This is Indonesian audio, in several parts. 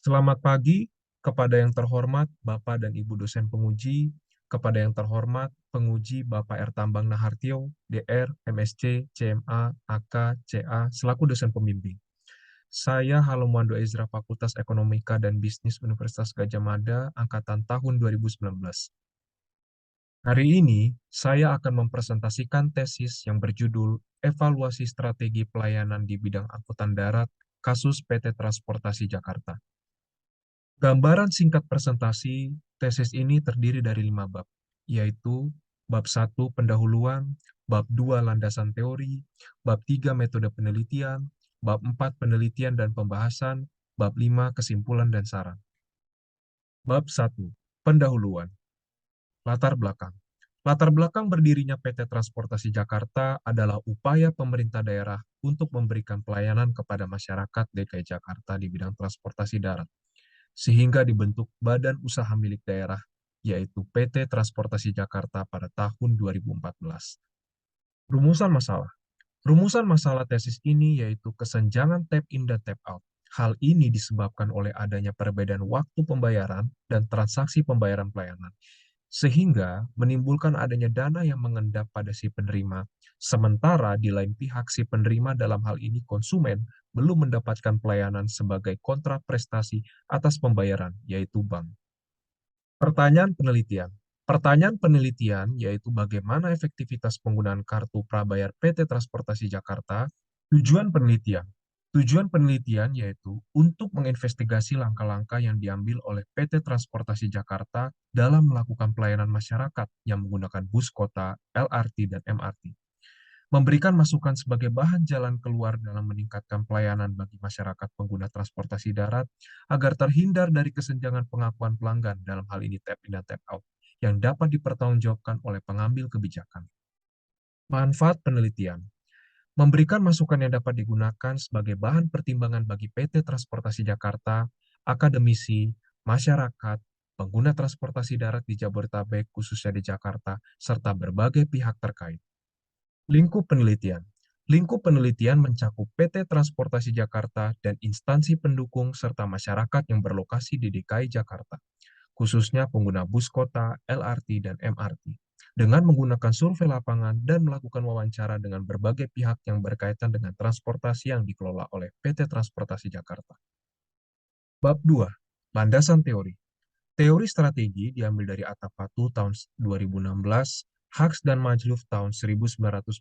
Selamat pagi kepada yang terhormat Bapak dan Ibu dosen penguji, kepada yang terhormat penguji Bapak R. Tambang Nahartio, DR, MSc, CMA, AK, CA, selaku dosen pembimbing. Saya Halomuando Ezra Fakultas Ekonomika dan Bisnis Universitas Gadjah Mada, Angkatan tahun 2019. Hari ini, saya akan mempresentasikan tesis yang berjudul Evaluasi Strategi Pelayanan di Bidang Angkutan Darat, Kasus PT Transportasi Jakarta. Gambaran singkat presentasi tesis ini terdiri dari 5 bab, yaitu bab 1 pendahuluan, bab 2 landasan teori, bab 3 metode penelitian, bab 4 penelitian dan pembahasan, bab 5 kesimpulan dan saran. Bab 1 pendahuluan. Latar belakang. Latar belakang berdirinya PT Transportasi Jakarta adalah upaya pemerintah daerah untuk memberikan pelayanan kepada masyarakat DKI Jakarta di bidang transportasi darat, sehingga dibentuk badan usaha milik daerah, yaitu PT Transportasi Jakarta pada tahun 2014. Rumusan masalah. Rumusan masalah tesis ini yaitu kesenjangan tap in dan tap out. Hal ini disebabkan oleh adanya perbedaan waktu pembayaran dan transaksi pembayaran pelayanan, sehingga menimbulkan adanya dana yang mengendap pada si penerima, sementara di lain pihak si penerima dalam hal ini konsumen belum mendapatkan pelayanan sebagai kontrak prestasi atas pembayaran, yaitu bank. Pertanyaan penelitian. Pertanyaan penelitian yaitu bagaimana efektivitas penggunaan kartu prabayar PT Transportasi Jakarta. Tujuan penelitian. Tujuan penelitian yaitu untuk menginvestigasi langkah-langkah yang diambil oleh PT Transportasi Jakarta dalam melakukan pelayanan masyarakat yang menggunakan bus kota, LRT, dan MRT. Memberikan masukan sebagai bahan jalan keluar dalam meningkatkan pelayanan bagi masyarakat pengguna transportasi darat agar terhindar dari kesenjangan pengakuan pelanggan dalam hal ini tap in dan tap out yang dapat dipertanggungjawabkan oleh pengambil kebijakan. Manfaat penelitian. Memberikan masukan yang dapat digunakan sebagai bahan pertimbangan bagi PT Transportasi Jakarta, akademisi, masyarakat, pengguna transportasi darat di Jabodetabek khususnya di Jakarta, serta berbagai pihak terkait. Lingkup penelitian. Lingkup penelitian mencakup PT Transportasi Jakarta dan instansi pendukung serta masyarakat yang berlokasi di DKI Jakarta, khususnya pengguna bus kota, LRT, dan MRT, dengan menggunakan survei lapangan dan melakukan wawancara dengan berbagai pihak yang berkaitan dengan transportasi yang dikelola oleh PT Transportasi Jakarta. Bab 2. Landasan teori. Teori strategi diambil dari Atapatu tahun 2016, Hux dan Majluf tahun 1996.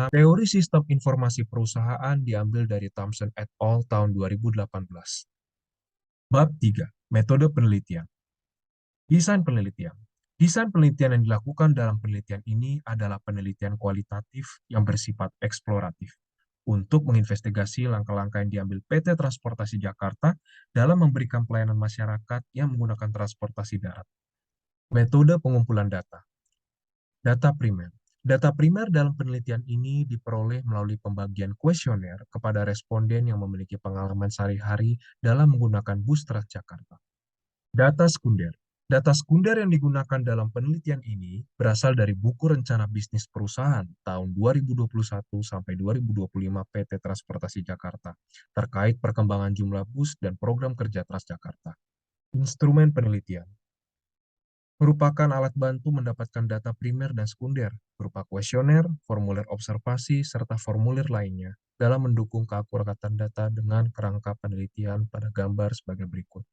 Teori sistem informasi perusahaan diambil dari Thomson et al. Tahun 2018. Bab 3. Metode penelitian. Desain penelitian. Desain penelitian yang dilakukan dalam penelitian ini adalah penelitian kualitatif yang bersifat eksploratif untuk menginvestigasi langkah-langkah yang diambil PT Transportasi Jakarta dalam memberikan pelayanan masyarakat yang menggunakan transportasi darat. Metode pengumpulan data. Data primer. Data primer dalam penelitian ini diperoleh melalui pembagian kuesioner kepada responden yang memiliki pengalaman sehari-hari dalam menggunakan bus Transjakarta. Data sekunder. Data sekunder yang digunakan dalam penelitian ini berasal dari buku rencana bisnis perusahaan tahun 2021 sampai 2025 PT Transportasi Jakarta terkait perkembangan jumlah bus dan program kerja Transjakarta. Instrumen penelitian merupakan alat bantu mendapatkan data primer dan sekunder berupa kuesioner, formulir observasi, serta formulir lainnya dalam mendukung keakuratan data dengan kerangka penelitian pada gambar sebagai berikut.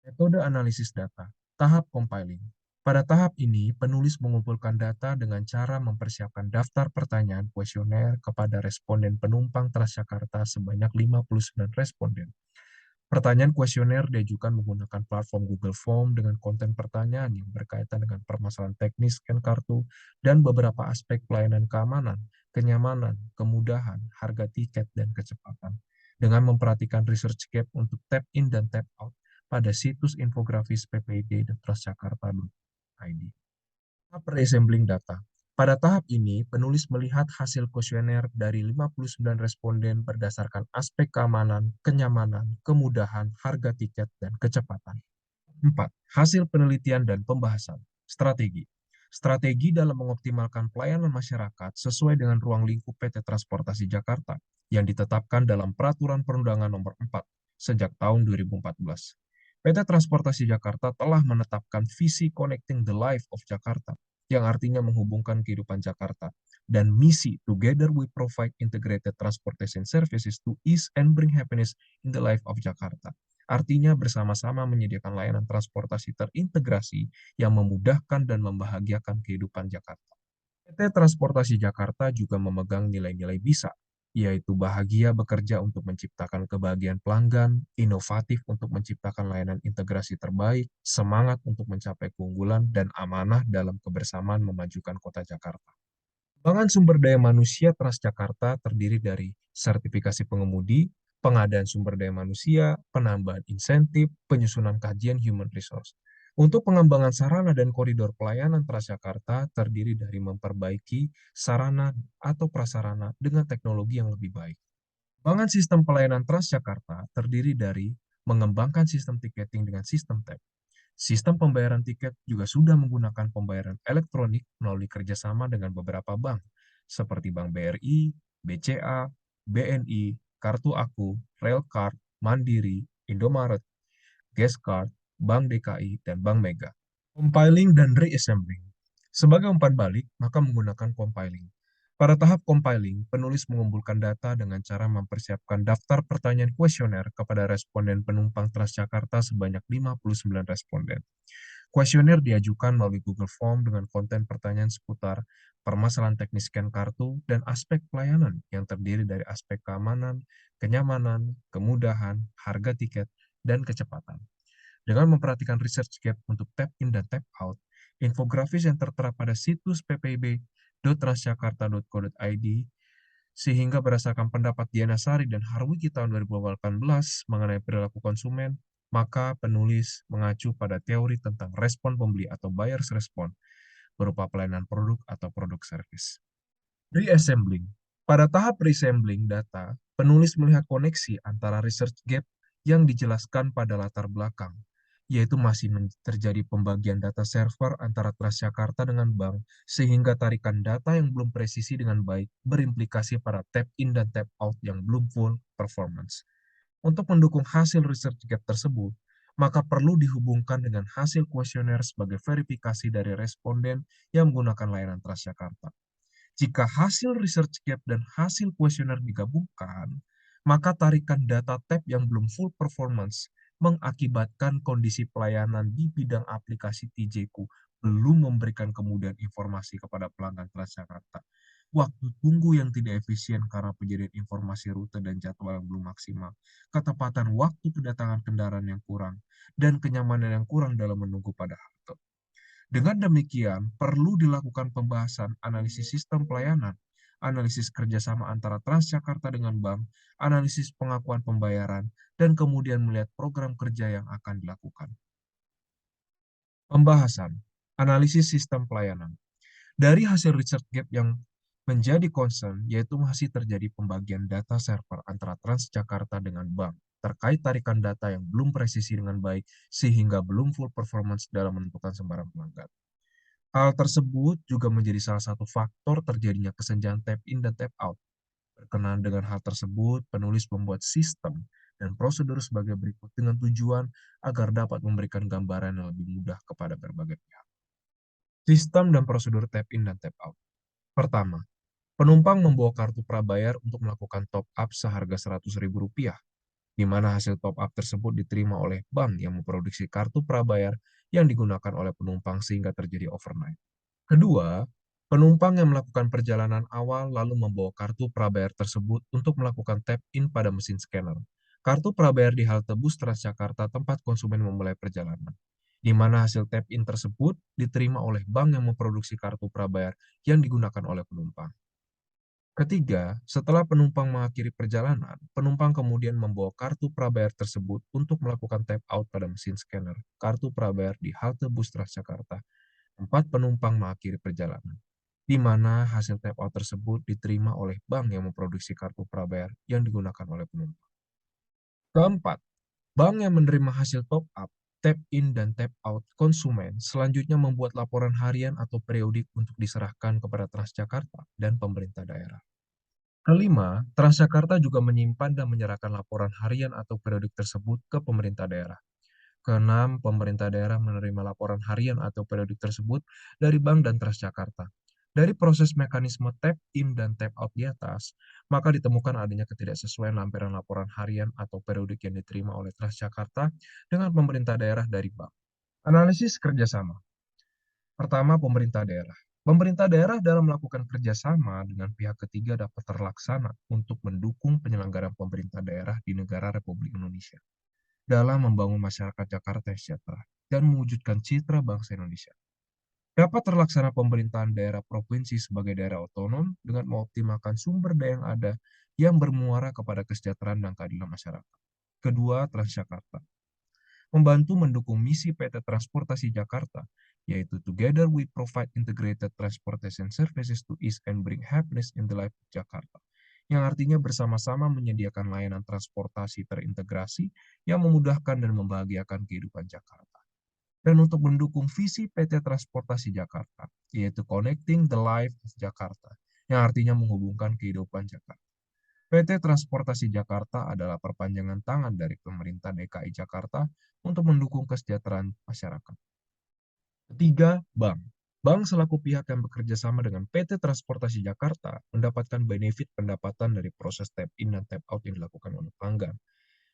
Metode analisis data. Tahap compiling. Pada tahap ini, penulis mengumpulkan data dengan cara mempersiapkan daftar pertanyaan kuesioner kepada responden penumpang Transjakarta sebanyak 59 responden. Pertanyaan kuesioner diajukan menggunakan platform Google Form dengan konten pertanyaan yang berkaitan dengan permasalahan teknis scan kartu dan beberapa aspek pelayanan keamanan, kenyamanan, kemudahan, harga tiket, dan kecepatan, dengan memperhatikan research gap untuk tap in dan tap out pada situs infografis PPID dan transjakarta.id. Pre-assembling data. Pada tahap ini, penulis melihat hasil kuesioner dari 59 responden berdasarkan aspek keamanan, kenyamanan, kemudahan, harga tiket, dan kecepatan. 4. Hasil penelitian dan pembahasan. Strategi. Strategi dalam mengoptimalkan pelayanan masyarakat sesuai dengan ruang lingkup PT Transportasi Jakarta yang ditetapkan dalam Peraturan Perundangan Nomor 4 sejak tahun 2014. PT Transportasi Jakarta telah menetapkan visi Connecting the Life of Jakarta, yang artinya menghubungkan kehidupan Jakarta, dan misi Together We Provide Integrated Transportation Services to Ease and Bring Happiness in the Life of Jakarta. Artinya bersama-sama menyediakan layanan transportasi terintegrasi yang memudahkan dan membahagiakan kehidupan Jakarta. PT Transportasi Jakarta juga memegang nilai-nilai BISA, yaitu bahagia bekerja untuk menciptakan kebahagiaan pelanggan, inovatif untuk menciptakan layanan integrasi terbaik, semangat untuk mencapai keunggulan, dan amanah dalam kebersamaan memajukan kota Jakarta. Pengembangan sumber daya manusia Transjakarta terdiri dari sertifikasi pengemudi, pengadaan sumber daya manusia, penambahan insentif, penyusunan kajian human resource. Untuk pengembangan sarana dan koridor pelayanan Transjakarta terdiri dari memperbaiki sarana atau prasarana dengan teknologi yang lebih baik. Pengembangan sistem pelayanan Transjakarta terdiri dari mengembangkan sistem tiketing dengan sistem tap. Sistem pembayaran tiket juga sudah menggunakan pembayaran elektronik melalui kerjasama dengan beberapa bank, seperti Bank BRI, BCA, BNI, Kartu Aku, Railcard, Mandiri, Indomaret, Gascard, Bank DKI, dan Bank Mega. Compiling dan reassembling. Sebagai umpan balik, maka menggunakan compiling. Pada tahap compiling, penulis mengumpulkan data dengan cara mempersiapkan daftar pertanyaan kuesioner kepada responden penumpang Transjakarta sebanyak 59 responden. Kuesioner diajukan melalui Google Form dengan konten pertanyaan seputar permasalahan teknis scan kartu dan aspek pelayanan yang terdiri dari aspek keamanan, kenyamanan, kemudahan, harga tiket, dan kecepatan. Dengan memperhatikan research gap untuk tap in dan tap out, infografis yang tertera pada situs ppib.transjakarta.co.id sehingga berdasarkan pendapat Diana Sari dan Harwiki tahun 2018 mengenai perilaku konsumen, maka penulis mengacu pada teori tentang respon pembeli atau buyer's response berupa pelayanan produk atau produk service. Reassembling. Pada tahap reassembling data, penulis melihat koneksi antara research gap yang dijelaskan pada latar belakang, yaitu masih terjadi pembagian data server antara Transjakarta dengan bank, sehingga tarikan data yang belum presisi dengan baik berimplikasi pada tap in dan tap out yang belum full performance. Untuk mendukung hasil research gap tersebut, maka perlu dihubungkan dengan hasil kuesioner sebagai verifikasi dari responden yang menggunakan layanan Transjakarta. Jika hasil research gap dan hasil kuesioner digabungkan, maka tarikan data tab yang belum full performance mengakibatkan kondisi pelayanan di bidang aplikasi TJku belum memberikan kemudahan informasi kepada pelanggan Transjakarta. Waktu tunggu yang tidak efisien karena penyediaan informasi rute dan jadwal yang belum maksimal, ketepatan waktu kedatangan kendaraan yang kurang, dan kenyamanan yang kurang dalam menunggu pada halte. Dengan demikian, perlu dilakukan pembahasan analisis sistem pelayanan, analisis kerjasama antara Transjakarta dengan bank, analisis pengakuan pembayaran, dan kemudian melihat program kerja yang akan dilakukan. Pembahasan, analisis sistem pelayanan. Dari hasil research gap yang menjadi concern, yaitu masih terjadi pembagian data server antara Transjakarta dengan bank, terkait tarikan data yang belum presisi dengan baik, sehingga belum full performance dalam menentukan sembarang pelanggan. Hal tersebut juga menjadi salah satu faktor terjadinya kesenjangan tap in dan tap out. Berkenaan dengan hal tersebut, penulis membuat sistem dan prosedur sebagai berikut dengan tujuan agar dapat memberikan gambaran yang lebih mudah kepada berbagai pihak. Sistem dan prosedur tap in dan tap out. Pertama, penumpang membawa kartu prabayar untuk melakukan top up seharga Rp100.000, di mana hasil top up tersebut diterima oleh bank yang memproduksi kartu prabayar yang digunakan oleh penumpang sehingga terjadi overnight. Kedua, penumpang yang melakukan perjalanan awal lalu membawa kartu prabayar tersebut untuk melakukan tap-in pada mesin scanner. Kartu prabayar di halte bus Transjakarta tempat konsumen memulai perjalanan, di mana hasil tap-in tersebut diterima oleh bank yang memproduksi kartu prabayar yang digunakan oleh penumpang. Ketiga, setelah penumpang mengakhiri perjalanan, penumpang kemudian membawa kartu prabayar tersebut untuk melakukan tap out pada mesin scanner kartu prabayar di halte bus Transjakarta tempat penumpang mengakhiri perjalanan, di mana hasil tap out tersebut diterima oleh bank yang memproduksi kartu prabayar yang digunakan oleh penumpang. Keempat, bank yang menerima hasil top up, tap in, dan tap out konsumen selanjutnya membuat laporan harian atau periodik untuk diserahkan kepada Transjakarta dan pemerintah daerah. Kelima, Transjakarta juga menyimpan dan menyerahkan laporan harian atau periodik tersebut ke pemerintah daerah. Keenam, pemerintah daerah menerima laporan harian atau periodik tersebut dari Bank dan Transjakarta. Dari proses mekanisme tap in dan tap out di atas, maka ditemukan adanya ketidaksesuaian lampiran laporan harian atau periodik yang diterima oleh Transjakarta dengan pemerintah daerah dari bank. Analisis kerjasama. Pertama, pemerintah daerah. Pemerintah daerah dalam melakukan kerjasama dengan pihak ketiga dapat terlaksana untuk mendukung penyelenggaraan pemerintah daerah di negara Republik Indonesia dalam membangun masyarakat Jakarta yang sejahtera dan mewujudkan citra bangsa Indonesia. Dapat terlaksana pemerintahan daerah provinsi sebagai daerah otonom dengan mengoptimalkan sumber daya yang ada yang bermuara kepada kesejahteraan dan keadilan masyarakat. Kedua, Transjakarta membantu mendukung misi PT Transportasi Jakarta, yaitu Together we provide integrated transportation services to ease and bring happiness in the life of Jakarta, yang artinya bersama-sama menyediakan layanan transportasi terintegrasi yang memudahkan dan membahagiakan kehidupan Jakarta. Dan untuk mendukung visi PT Transportasi Jakarta, yaitu Connecting the Life of Jakarta, yang artinya menghubungkan kehidupan Jakarta. PT Transportasi Jakarta adalah perpanjangan tangan dari pemerintah DKI Jakarta untuk mendukung kesejahteraan masyarakat. Ketiga, bank. Bank selaku pihak yang bekerja sama dengan PT Transportasi Jakarta mendapatkan benefit pendapatan dari proses tap in dan tap out yang dilakukan oleh pelanggan.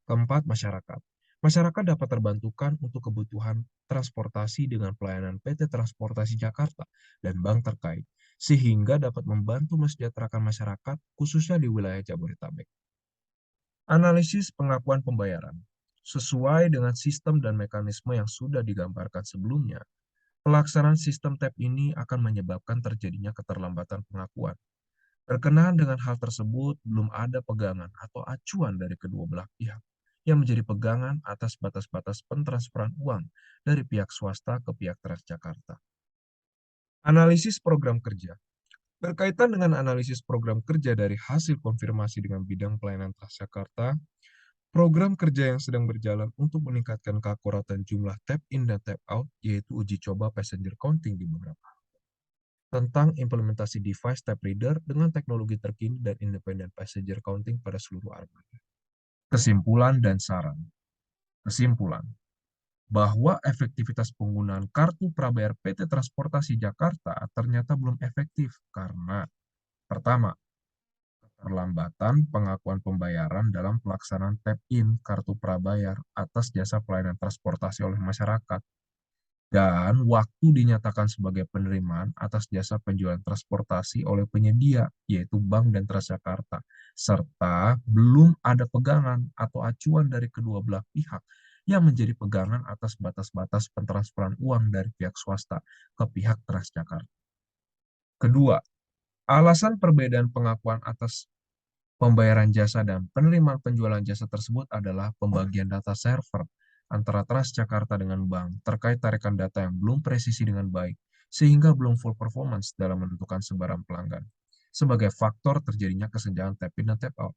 Keempat, masyarakat. Masyarakat dapat terbantukan untuk kebutuhan transportasi dengan pelayanan PT Transportasi Jakarta dan bank terkait, sehingga dapat membantu mesejahterakan masyarakat, khususnya di wilayah Jabodetabek. Analisis pengakuan pembayaran. Sesuai dengan sistem dan mekanisme yang sudah digambarkan sebelumnya, pelaksanaan sistem tap ini akan menyebabkan terjadinya keterlambatan pengakuan. Berkenaan dengan hal tersebut, belum ada pegangan atau acuan dari kedua belah pihak yang menjadi pegangan atas batas-batas pentransferan uang dari pihak swasta ke pihak Transjakarta. Analisis program kerja. Berkaitan dengan analisis program kerja dari hasil konfirmasi dengan bidang pelayanan Transjakarta, program kerja yang sedang berjalan untuk meningkatkan keakuratan jumlah tap in dan tap out, yaitu uji coba passenger counting di beberapa tentang implementasi device tap reader dengan teknologi terkini dan independent passenger counting pada seluruh armada. Kesimpulan dan saran. Kesimpulan, bahwa efektivitas penggunaan kartu prabayar PT Transportasi Jakarta ternyata belum efektif karena pertama, keterlambatan pengakuan pembayaran dalam pelaksanaan tap-in kartu prabayar atas jasa pelayanan transportasi oleh masyarakat dan waktu dinyatakan sebagai penerimaan atas jasa penjualan transportasi oleh penyedia, yaitu Bank dan Transjakarta, serta belum ada pegangan atau acuan dari kedua belah pihak yang menjadi pegangan atas batas-batas pentransferan uang dari pihak swasta ke pihak Transjakarta. Kedua, alasan perbedaan pengakuan atas pembayaran jasa dan penerimaan penjualan jasa tersebut adalah pembagian data server antara Transjakarta dengan bank terkait tarikan data yang belum presisi dengan baik, sehingga belum full performance dalam menentukan sebaran pelanggan. Sebagai faktor terjadinya kesenjangan tap in dan tap out.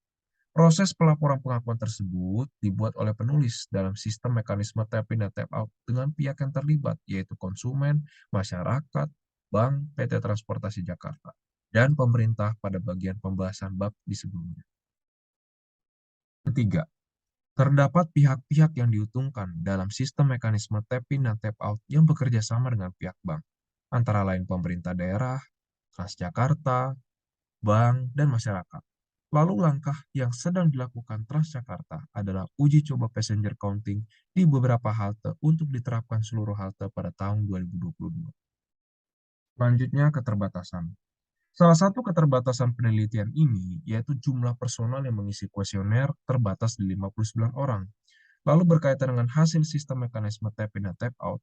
Proses pelaporan pengakuan tersebut dibuat oleh penulis dalam sistem mekanisme tap in dan tap out dengan pihak yang terlibat, yaitu konsumen, masyarakat, bank, PT Transportasi Jakarta, dan pemerintah pada bagian pembahasan bab di sebelumnya. Ketiga, terdapat pihak-pihak yang diuntungkan dalam sistem mekanisme tap in dan tap out yang bekerja sama dengan pihak bank, antara lain pemerintah daerah, Transjakarta, bank, dan masyarakat. Lalu langkah yang sedang dilakukan Transjakarta adalah uji coba passenger counting di beberapa halte untuk diterapkan seluruh halte pada tahun 2022. Selanjutnya, keterbatasan. Salah satu keterbatasan penelitian ini yaitu jumlah personal yang mengisi kuesioner terbatas di 59 orang. Lalu berkaitan dengan hasil sistem mekanisme tap in dan tap out,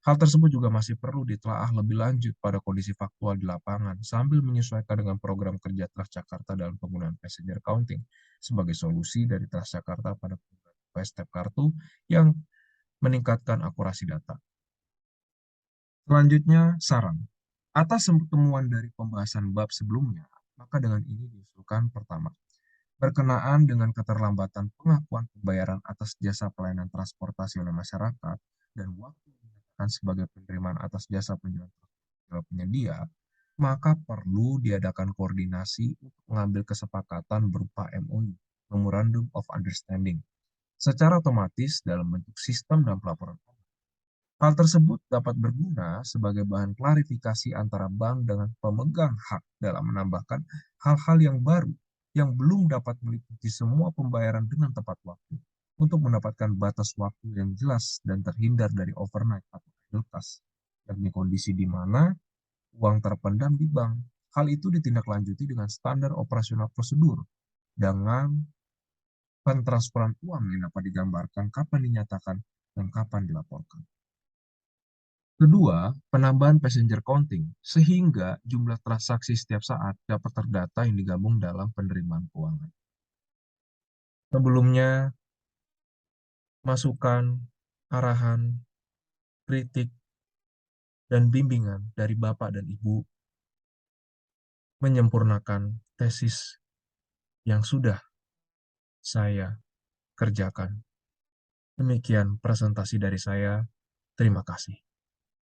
hal tersebut juga masih perlu ditelaah lebih lanjut pada kondisi faktual di lapangan sambil menyesuaikan dengan program kerja Transjakarta dalam penggunaan passenger counting sebagai solusi dari Transjakarta pada penggunaan device tap kartu yang meningkatkan akurasi data. Selanjutnya, saran. Atas temuan dari pembahasan bab sebelumnya, maka dengan ini diusulkan pertama, berkenaan dengan keterlambatan pengakuan pembayaran atas jasa pelayanan transportasi oleh masyarakat dan waktu dinyatakan sebagai penerimaan atas jasa penjualan transportasi penyedia, maka perlu diadakan koordinasi untuk mengambil kesepakatan berupa MOU, Memorandum of Understanding, secara otomatis dalam bentuk sistem dan pelaporan. Hal tersebut dapat berguna sebagai bahan klarifikasi antara bank dengan pemegang hak dalam menambahkan hal-hal yang baru yang belum dapat meliputi semua pembayaran dengan tepat waktu untuk mendapatkan batas waktu yang jelas dan terhindar dari overnight atau idle cash, yakni kondisi di mana uang terpendam di bank. Hal itu ditindaklanjuti dengan standar operasional prosedur dengan pentransferan uang yang dapat digambarkan kapan dinyatakan dan kapan dilaporkan. Kedua, penambahan passenger counting, sehingga jumlah transaksi setiap saat dapat terdata yang digabung dalam penerimaan keuangan. Sebelumnya, masukan, arahan, kritik, dan bimbingan dari Bapak dan Ibu menyempurnakan tesis yang sudah saya kerjakan. Demikian presentasi dari saya. Terima kasih.